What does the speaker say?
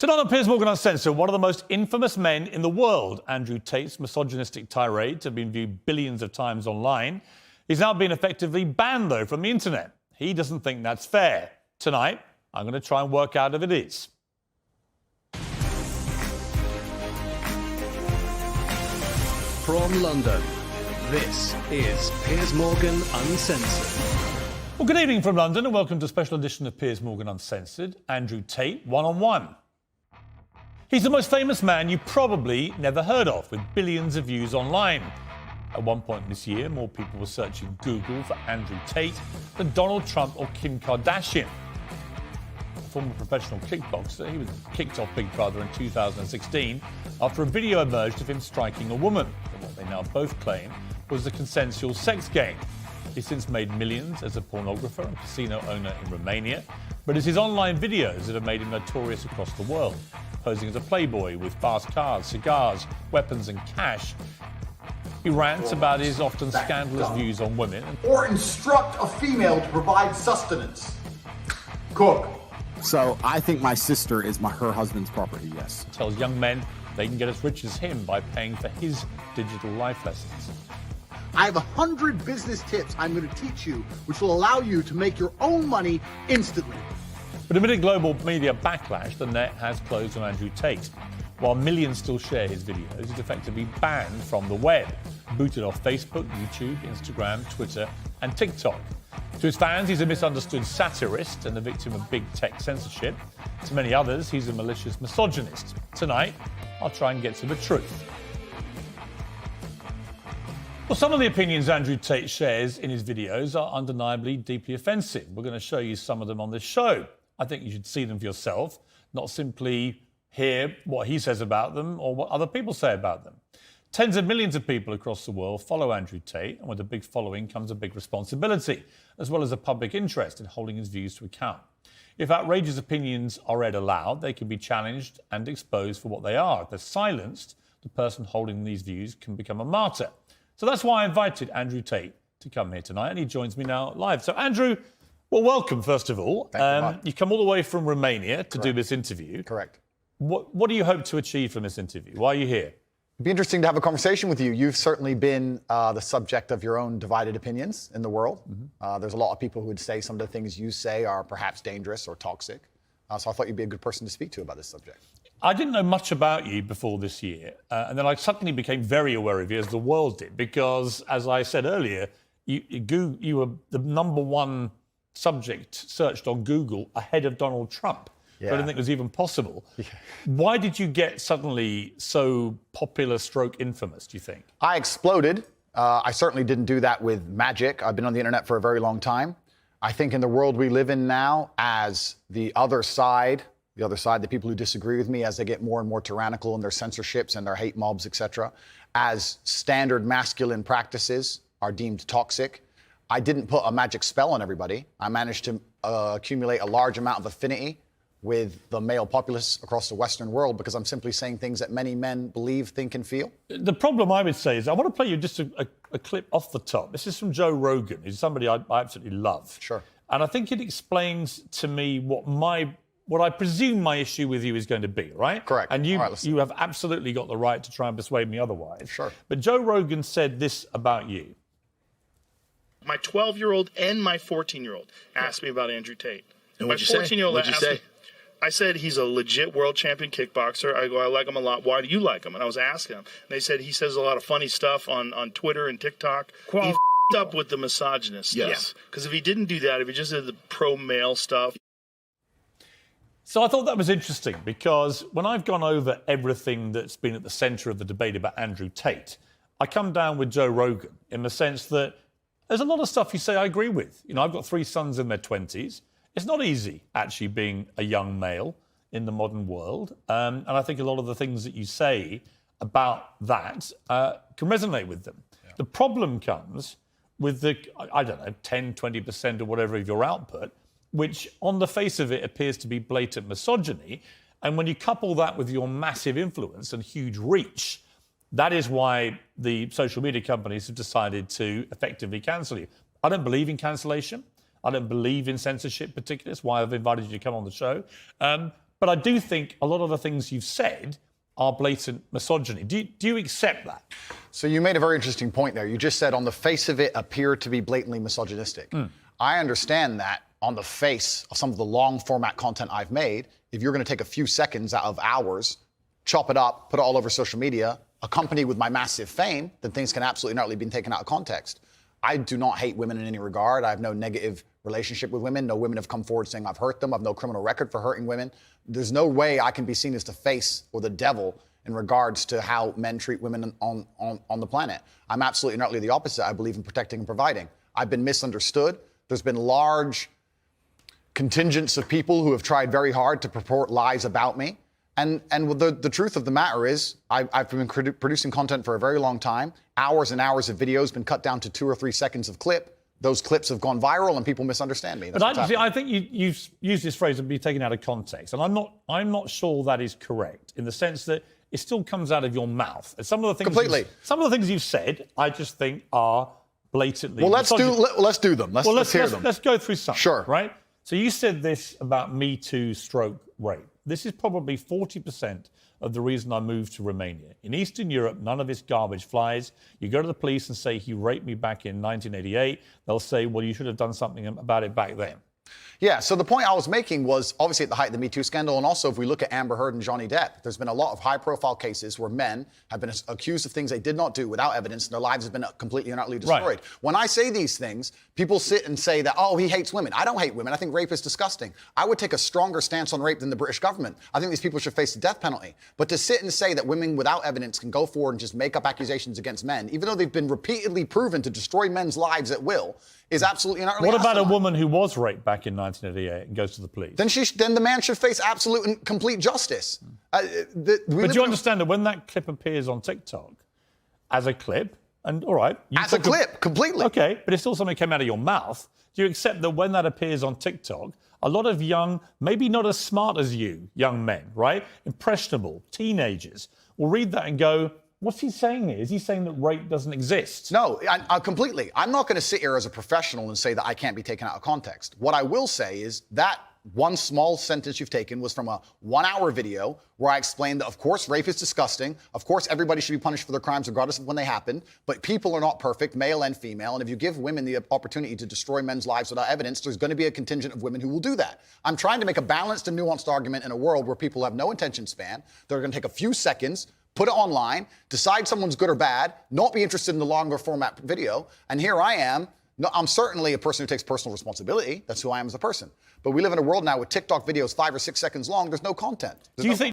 Tonight on Piers Morgan Uncensored, one of the most infamous men in the world, Andrew Tate's misogynistic tirades have been viewed billions of times online. He's now been effectively banned, though, from the internet. He doesn't think that's fair. Tonight, I'm going to try and work out if it is. From London, this is Piers Morgan Uncensored. Well, good evening from London and welcome to a special edition of Piers Morgan Uncensored. Andrew Tate, one-on-one. He's the most famous man you probably never heard of, with billions of views online. At one point this year, more people were searching Google for Andrew Tate than Donald Trump or Kim Kardashian. A former professional kickboxer, he was kicked off Big Brother in 2016 after a video emerged of him striking a woman, in what they now both claim was a consensual sex game. He's since made millions as a pornographer and casino owner in Romania, but it's his online videos that have made him notorious across the world, posing as a playboy with fast cars, cigars, weapons and cash. He rants about his often scandalous views on women. Or instruct a female to provide sustenance. Cook. So I think my sister is her husband's property, yes. Tells young men they can get as rich as him by paying for his digital life lessons. I have 100 business tips I'm going to teach you, which will allow you to make your own money instantly. But amid a global media backlash, the net has closed on Andrew Tate. While millions still share his videos, he's effectively banned from the web, booted off Facebook, YouTube, Instagram, Twitter and TikTok. To his fans, he's a misunderstood satirist and the victim of big tech censorship. To many others, he's a malicious misogynist. Tonight, I'll try and get to the truth. Well, some of the opinions Andrew Tate shares in his videos are undeniably deeply offensive. We're going to show you some of them on this show. I think you should see them for yourself, not simply hear what he says about them or what other people say about them. Tens of millions of people across the world follow Andrew Tate, and with a big following comes a big responsibility, as well as a public interest in holding his views to account. If outrageous opinions are read aloud, they can be challenged and exposed for what they are. If they're silenced, the person holding these views can become a martyr. So that's why I invited Andrew Tate to come here tonight, and he joins me now live. So, Andrew, well, welcome, first of all. You come all the way from Romania to do this interview. Correct. What do you hope to achieve from this interview? Why are you here? It'd be interesting to have a conversation with you. You've certainly been the subject of your own divided opinions in the world. There's a lot of people who would say some of the things you say are perhaps dangerous or toxic. So I thought you'd be a good person to speak to about this subject. I didn't know much about you before this year, and then I suddenly became very aware of you, as the world did, because, as I said earlier, you were the number one subject searched on Google ahead of Donald Trump. Yeah. I didn't think it was even possible. Yeah. Why did you get suddenly so popular / infamous, do you think? I exploded. I certainly didn't do that with magic. I've been on the internet for a very long time. I think in the world we live in now, as the other side, the people who disagree with me, as they get more and more tyrannical in their censorships and their hate mobs, etc., as standard masculine practices are deemed toxic, I didn't put a magic spell on everybody. I managed to accumulate a large amount of affinity with the male populace across the Western world because I'm simply saying things that many men believe, think and feel. The problem I would say is I want to play you just a clip off the top. This is from Joe Rogan, who's somebody I absolutely love. Sure. And I think it explains to me what I presume my issue with you is going to be, right? Correct. And you have absolutely got the right to try and persuade me otherwise. Sure. But Joe Rogan said this about you. My 12-year-old and my 14-year-old asked me about Andrew Tate. And my what'd you 14-year-old say? asked me, I said, he's a legit world champion kickboxer. I go, I like him a lot. Why do you like him? And I was asking him. And they said he says a lot of funny stuff on Twitter and TikTok. He f***ed up with the misogynist stuff. Yes. Because if he didn't do that, if he just did the pro-male stuff. So I thought that was interesting because when I've gone over everything that's been at the centre of the debate about Andrew Tate, I come down with Joe Rogan in the sense that there's a lot of stuff you say I agree with. You know, I've got 3 sons in their 20s. It's not easy, actually, being a young male in the modern world. And I think a lot of the things that you say about that can resonate with them. Yeah. The problem comes with the, 10, 20% or whatever of your output, which on the face of it appears to be blatant misogyny. And when you couple that with your massive influence and huge reach, that is why the social media companies have decided to effectively cancel you. I don't believe in cancellation. I don't believe in censorship particularly. That's why I've invited you to come on the show. But I do think a lot of the things you've said are blatant misogyny. Do you accept that? So you made a very interesting point there. You just said on the face of it appear to be blatantly misogynistic. I understand that on the face of some of the long format content I've made, if you're going to take a few seconds out of hours, chop it up, put it all over social media, accompanied with my massive fame, then things can absolutely not be taken out of context. I do not hate women in any regard. I have no negative relationship with women. No women have come forward saying I've hurt them. I have no criminal record for hurting women. There's no way I can be seen as the face or the devil in regards to how men treat women on the planet. I'm absolutely and utterly the opposite. I believe in protecting and providing. I've been misunderstood. There's been large contingents of people who have tried very hard to purport lies about me. And the truth of the matter is, I've been producing content for a very long time. Hours and hours of videos been cut down to 2 or 3 seconds of clip. Those clips have gone viral and people misunderstand me. But I think you've used this phrase and be taken out of context. And I'm not sure that is correct in the sense that it still comes out of your mouth. And some of the things some of the things you've said, I just think are blatantly. Well, let's do them. Let's hear them. Let's go through some. Sure. Right. So you said this about Me Too / rape. This is probably 40% of the reason I moved to Romania. In Eastern Europe, none of this garbage flies. You go to the police and say he raped me back in 1988. They'll say, well, you should have done something about it back then. Yeah, so the point I was making was obviously at the height of the Me Too scandal, and also if we look at Amber Heard and Johnny Depp, there's been a lot of high-profile cases where men have been accused of things they did not do without evidence, and their lives have been completely and utterly destroyed. Right. When I say these things, people sit and say that, oh, he hates women. I don't hate women. I think rape is disgusting. I would take a stronger stance on rape than the British government. I think these people should face the death penalty. But to sit and say that women without evidence can go forward and just make up accusations against men, even though they've been repeatedly proven to destroy men's lives at will, is absolutely and utterly What about asinine. a woman who was raped back in 1988 and goes to the police? Then the man should face absolute and complete justice. But do you understand that when that clip appears on TikTok as a clip, and all right... As a clip, completely. Okay, but it's still something that came out of your mouth. Do you accept that when that appears on TikTok, a lot of young, maybe not as smart as you, young men, right? Impressionable, teenagers, will read that and go, what's he saying here? Is he saying that rape doesn't exist? No, I completely. I'm not going to sit here as a professional and say that I can't be taken out of context. What I will say is that one small sentence you've taken was from a 1-hour video where I explained that, of course, rape is disgusting. Of course, everybody should be punished for their crimes regardless of when they happen. But people are not perfect, male and female. And if you give women the opportunity to destroy men's lives without evidence, there's going to be a contingent of women who will do that. I'm trying to make a balanced and nuanced argument in a world where people have no attention span. They're going to take a few seconds, put it online, decide someone's good or bad, not be interested in the longer format video. And here I am. No, I'm certainly a person who takes personal responsibility. That's who I am as a person. But we live in a world now with TikTok videos 5 or 6 seconds long. There's no content. Do you think